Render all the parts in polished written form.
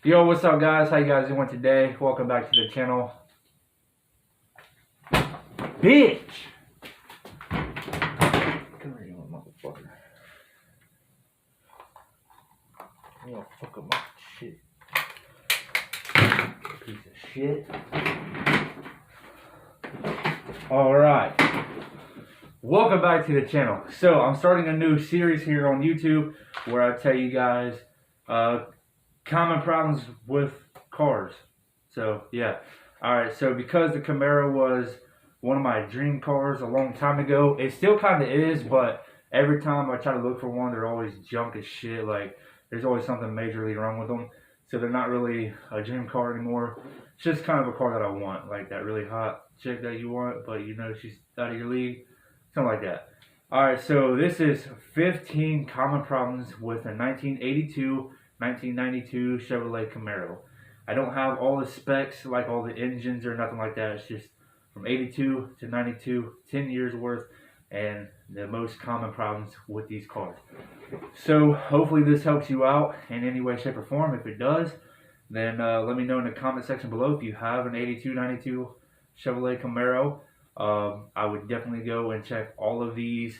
Yo, what's up guys? How you guys doing today? Welcome back to the channel. Bitch! Come here, you motherfucker. You gonna fuck up my shit. Piece of shit. Alright. Welcome back to the channel. So, I'm starting a new series here on YouTube where I tell you guys common problems with cars. So yeah, all right. So because the Camaro was one of my dream cars a long time ago, it still kind of is, but every time I try to look for one, they're always junk as shit. Like there's always something majorly wrong with them, so they're not really a dream car anymore. It's just kind of a car that I want, like that really hot chick that you want, but you know she's out of your league, something like that. All right, so this is 15 common problems with a 1992 Chevrolet Camaro. I don't have all the specs, like all the engines or nothing like that. It's just from 82 to 92, 10 years worth, and the most common problems with these cars. So hopefully this helps you out in any way, shape, or form. If it does, then let me know in the comment section below if you have an 82, 92 Chevrolet Camaro. I would definitely go and check all of these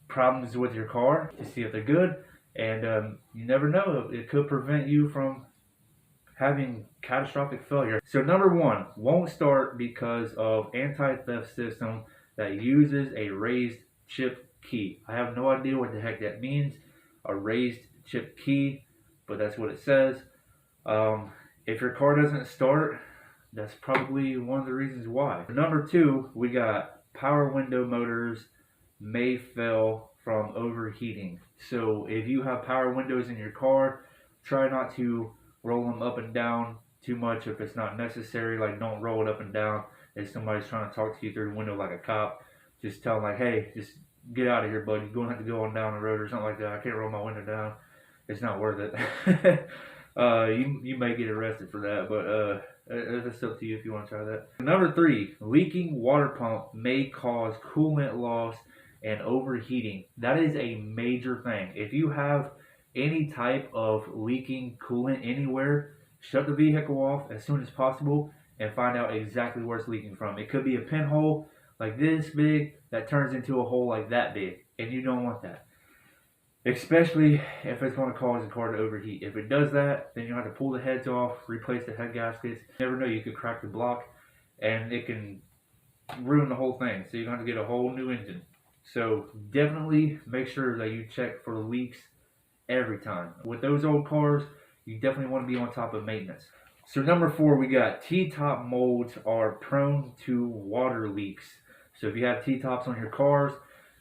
problems with your car to see if they're good. And you never know, it could prevent you from having catastrophic failure. So number one, won't start because of anti-theft system that uses a raised chip key. I have no idea what the heck that means, a raised chip key, but that's what it says. If your car doesn't start, that's probably one of the reasons why. Number two, we got power window motors may fail from overheating. So if you have power windows in your car, try not to roll them up and down too much if it's not necessary. Like don't roll it up and down if somebody's trying to talk to you through the window like a cop. Just tell them like, hey, just get out of here, buddy. You're going to have to go on down the road or something like that. I can't roll my window down. It's not worth it. You may get arrested for that, but it's up to you if you want to try that. Number three, leaking water pump may cause coolant loss and overheating. That is a major thing. If you have any type of leaking coolant anywhere, shut the vehicle off as soon as possible and find out exactly where it's leaking from. It could be a pinhole like this big that turns into a hole like that big, and you don't want that. Especially if it's going to cause the car to overheat. If it does that, then you have to pull the heads off, replace the head gaskets. You never know, you could crack the block and it can ruin the whole thing. So you're going to get a whole new engine. So definitely make sure that you check for leaks every time. With those old cars, you definitely want to be on top of maintenance. So number four, we got T-top molds are prone to water leaks. So if you have T-tops on your cars,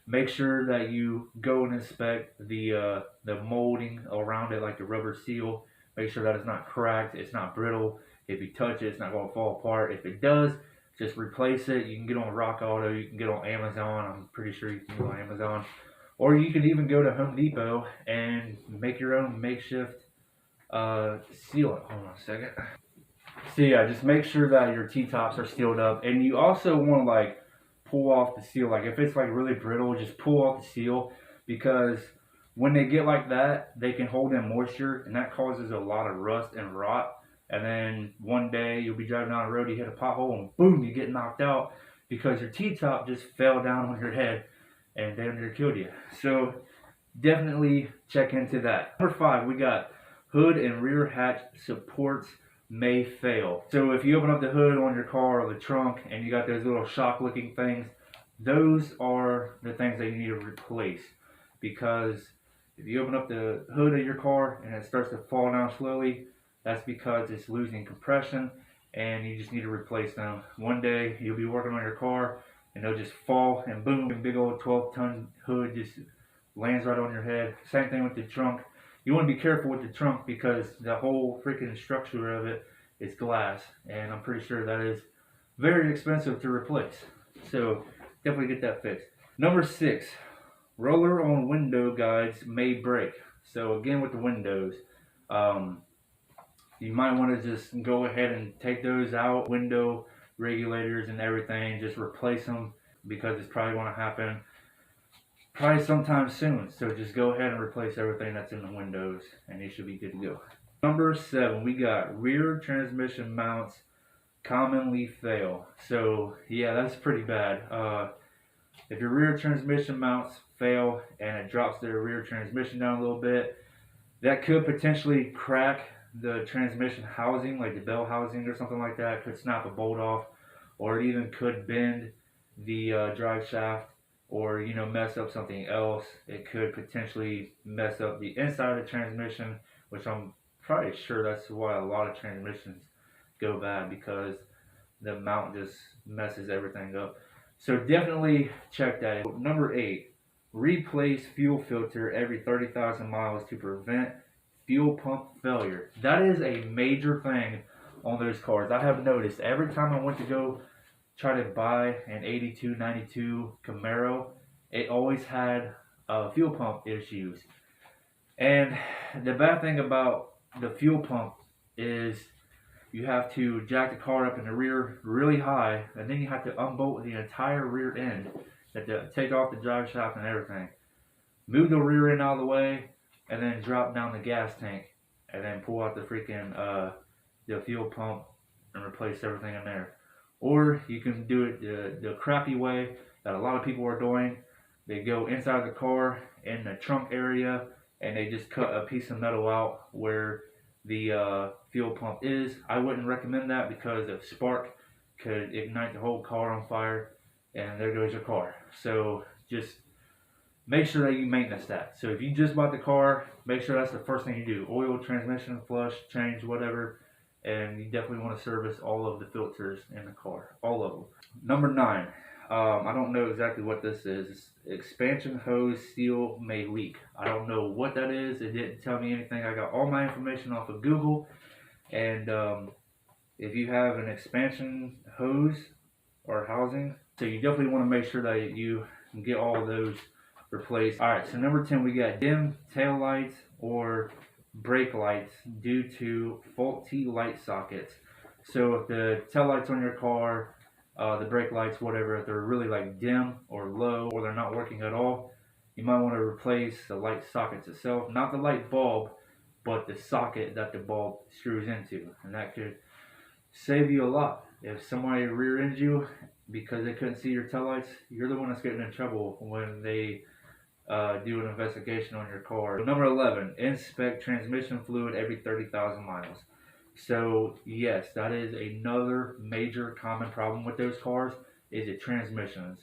make sure that you go and inspect the molding around it, like the rubber seal. Make sure that it's not cracked, it's not brittle. If you touch it, it's not going to fall apart. If it does, just replace it. You can get on Rock Auto, you can get on Amazon. I'm pretty sure you can go on Amazon. Or you can even go to Home Depot and make your own makeshift sealant. Hold on a second. So yeah, just make sure that your T-tops are sealed up. And you also want to like pull off the seal. Like if it's like really brittle, just pull off the seal, because when they get like that, they can hold in moisture, and that causes a lot of rust and rot. And then one day you'll be driving down the road, you hit a pothole, and boom, you get knocked out because your T-top just fell down on your head and damn near killed you. So definitely check into that. Number five, we got hood and rear hatch supports may fail. So if you open up the hood on your car or the trunk and you got those little shock looking things, those are the things that you need to replace. Because if you open up the hood of your car and it starts to fall down slowly, that's because it's losing compression and you just need to replace them. One day you'll be working on your car and they'll just fall and boom, big old 12-ton hood just lands right on your head. Same thing with the trunk. You want to be careful with the trunk because the whole freaking structure of it is glass, and I'm pretty sure that is very expensive to replace. So definitely get that fixed. Number six, roller on window guides may break. So again with the windows, you might want to just go ahead and take those out, window regulators and everything, just replace them, because it's probably going to happen probably sometime soon. So just go ahead and replace everything that's in the windows and you should be good to go. Number 7, we got rear transmission mounts commonly fail. So yeah, that's pretty bad. If your rear transmission mounts fail and it drops the rear transmission down a little bit, that could potentially crack the transmission housing, like the bell housing or something like that. It could snap a bolt off, or it even could bend the drive shaft, or mess up something else. It could potentially mess up the inside of the transmission, which I'm probably sure that's why a lot of transmissions go bad, because the mount just messes everything up. So definitely check that. Number 8, replace fuel filter every 30,000 miles to prevent fuel pump failure. That is a major thing on those cars. I have noticed every time I went to go try to buy an 82, 92 Camaro, it always had fuel pump issues. And the bad thing about the fuel pump is you have to jack the car up in the rear really high, and then you have to unbolt the entire rear end. You have to take off the drive shaft and everything. Move the rear end out of the way, and then drop down the gas tank, and then pull out the freaking the fuel pump and replace everything in there. Or you can do it the crappy way that a lot of people are doing. They go inside the car in the trunk area, and they just cut a piece of metal out where the fuel pump is. I wouldn't recommend that, because a spark could ignite the whole car on fire, and there goes your car. So just make sure that you maintenance that. So if you just bought the car, make sure that's the first thing you do. Oil, transmission, flush, change, whatever. And you definitely want to service all of the filters in the car, all of them. Number 9, I don't know exactly what this is. Expansion hose seal may leak. I don't know what that is. It didn't tell me anything. I got all my information off of Google. And if you have an expansion hose or housing, so you definitely want to make sure that you get all of those replaced. All right, so number 10, we got dim tail lights or brake lights due to faulty light sockets. So if the tail lights on your car, the brake lights, whatever, if they're really like dim or low, or they're not working at all, you might want to replace the light sockets itself, not the light bulb, but the socket that the bulb screws into, and that could save you a lot. If somebody rear-ends you because they couldn't see your taillights, you're the one that's getting in trouble when they do an investigation on your car. Number 11, inspect transmission fluid every 30,000 miles. So yes, that is another major common problem with those cars, is the transmissions.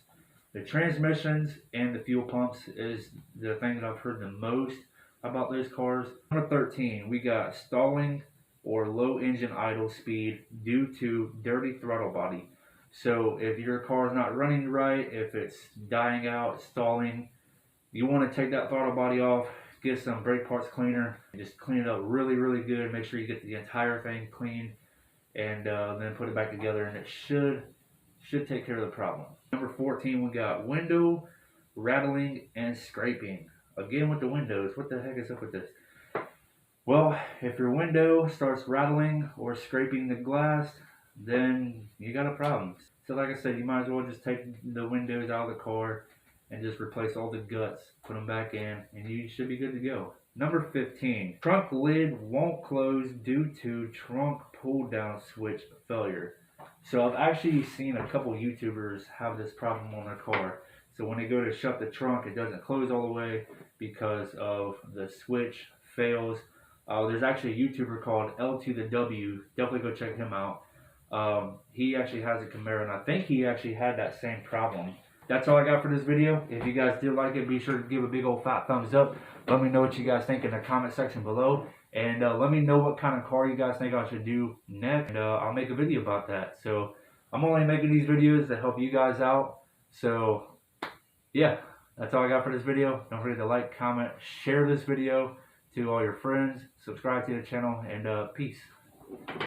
The transmissions and the fuel pumps is the thing that I've heard the most about those cars. Number 13, we got stalling or low engine idle speed due to dirty throttle body. So if your car is not running right, if it's dying out, stalling, you want to take that throttle body off, get some brake parts cleaner, and just clean it up really, really good. Make sure you get the entire thing clean, and then put it back together, and it should take care of the problem. Number 14, we got window rattling and scraping. Again with the windows, what the heck is up with this? Well, if your window starts rattling or scraping the glass, then you got a problem. So like I said, you might as well just take the windows out of the car and just replace all the guts, put them back in, and you should be good to go. Number 15, trunk lid won't close due to trunk pull down switch failure. So I've actually seen a couple YouTubers have this problem on their car. So when they go to shut the trunk, it doesn't close all the way because of the switch fails. There's actually a YouTuber called L to the W. Definitely go check him out. He actually has a Camaro, and I think he actually had that same problem. That's all I got for this video. If you guys did like it, be sure to give a big old fat thumbs up. Let me know what you guys think in the comment section below. And let me know what kind of car you guys think I should do next. And I'll make a video about that. So I'm only making these videos to help you guys out. So yeah, that's all I got for this video. Don't forget to like, comment, share this video to all your friends. Subscribe to the channel, and peace.